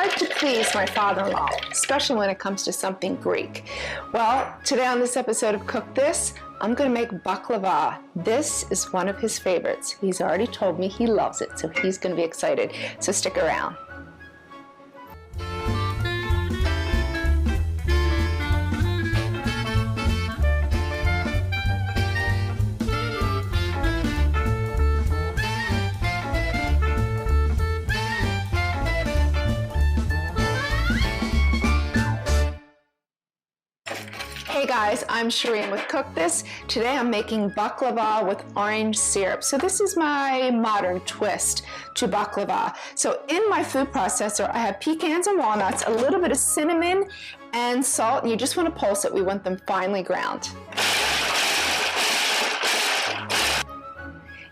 hard to please my father-in-law, especially when it comes to something Greek. Well, today on this episode of Cook This, I'm going to make baklava. This is one of his favorites. He's already told me he loves it, so he's going to be excited. So stick around. Hey guys, I'm Shereen with Cook This. Today I'm making baklava with orange syrup. So this is my modern twist to baklava. So in my food processor, I have pecans and walnuts, a little bit of cinnamon and salt, and you just want to pulse it. We want them finely ground.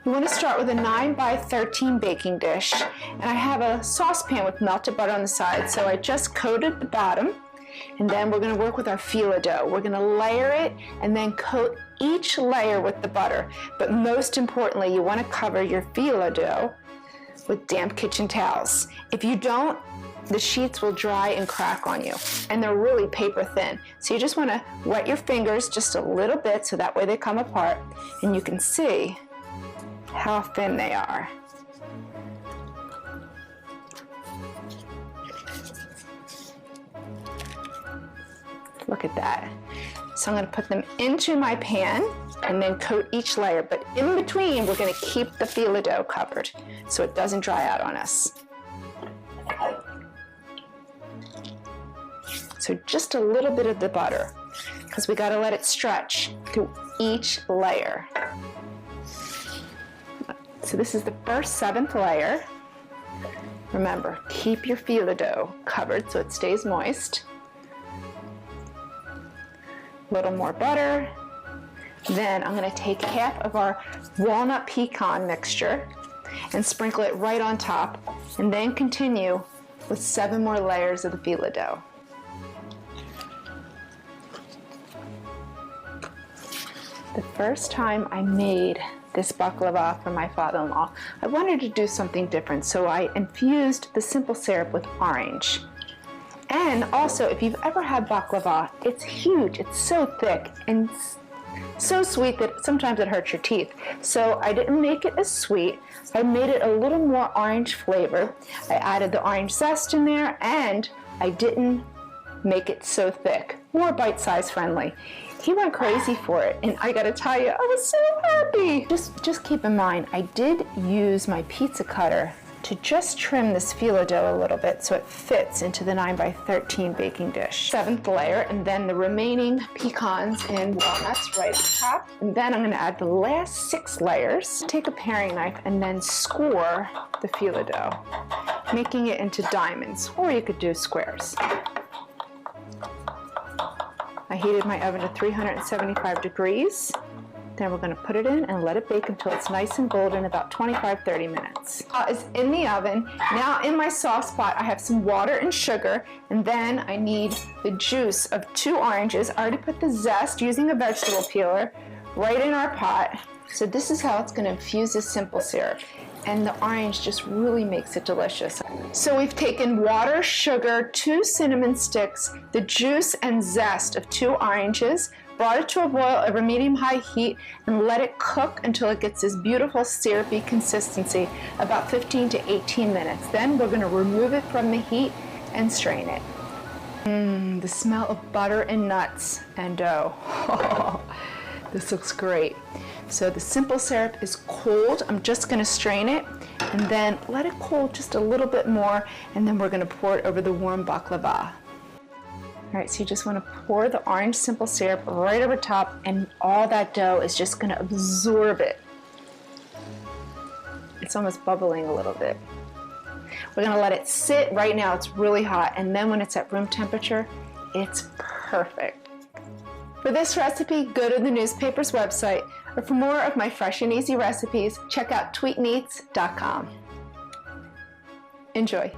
You want to start with a 9x13 baking dish, and I have a saucepan with melted butter on the side, so I just coated the bottom. And then we're going to work with our phyllo dough. We're going to layer it and then coat each layer with the butter. But most importantly, you want to cover your phyllo dough with damp kitchen towels. If you don't, the sheets will dry and crack on you. And they're really paper thin. So you just want to wet your fingers just a little bit so that way they come apart. And you can see how thin they are. Look at that. So I'm going to put them into my pan and then coat each layer. But in between, we're going to keep the phyllo dough covered so it doesn't dry out on us. So just a little bit of the butter, because we got to let it stretch through each layer. So this is the first 7th layer. Remember, keep your phyllo dough covered so it stays moist. A little more butter. Then I'm going to take half of our walnut pecan mixture and sprinkle it right on top, and then continue with 7 more layers of the phyllo dough. The first time I made this baklava for my father-in-law, I wanted to do something different, so I infused the simple syrup with orange. And also, if you've ever had baklava, it's huge, it's so thick and so sweet that sometimes it hurts your teeth. So I didn't make it as sweet. I made it a little more orange flavor. I added the orange zest in there, and I didn't make it so thick, more bite-size friendly. He went crazy for it, and I gotta tell you, I was so happy. Just keep in mind, I did use my pizza cutter to just trim this phyllo dough a little bit so it fits into the 9x13 baking dish. 7th layer, and then the remaining pecans and walnuts right on top. And then I'm going to add the last 6 layers. Take a paring knife and then score the phyllo dough, making it into diamonds, or you could do squares. I heated my oven to 375 degrees. Then we're going to put it in and let it bake until it's nice and golden, about 25-30 minutes. It's in the oven. Now in my sauce pot, I have some water and sugar, and then I need the juice of 2 oranges. I already put the zest using a vegetable peeler right in our pot. So this is how it's going to infuse this simple syrup. And the orange just really makes it delicious. So we've taken water, sugar, 2 cinnamon sticks, the juice and zest of 2 oranges, brought it to a boil over medium-high heat, and let it cook until it gets this beautiful syrupy consistency, about 15 to 18 minutes. Then we're going to remove it from the heat and strain it. The smell of butter and nuts and dough. This looks great. So the simple syrup is cold. I'm just going to strain it and then let it cool just a little bit more, and then we're going to pour it over the warm baklava. All right, so you just want to pour the orange simple syrup right over top, and all that dough is just going to absorb it. It's almost bubbling a little bit. We're going to let it sit. Right now it's really hot, and then when it's at room temperature, it's perfect. For this recipe, go to the newspaper's website, or for more of my fresh and easy recipes, check out tweetneats.com. Enjoy.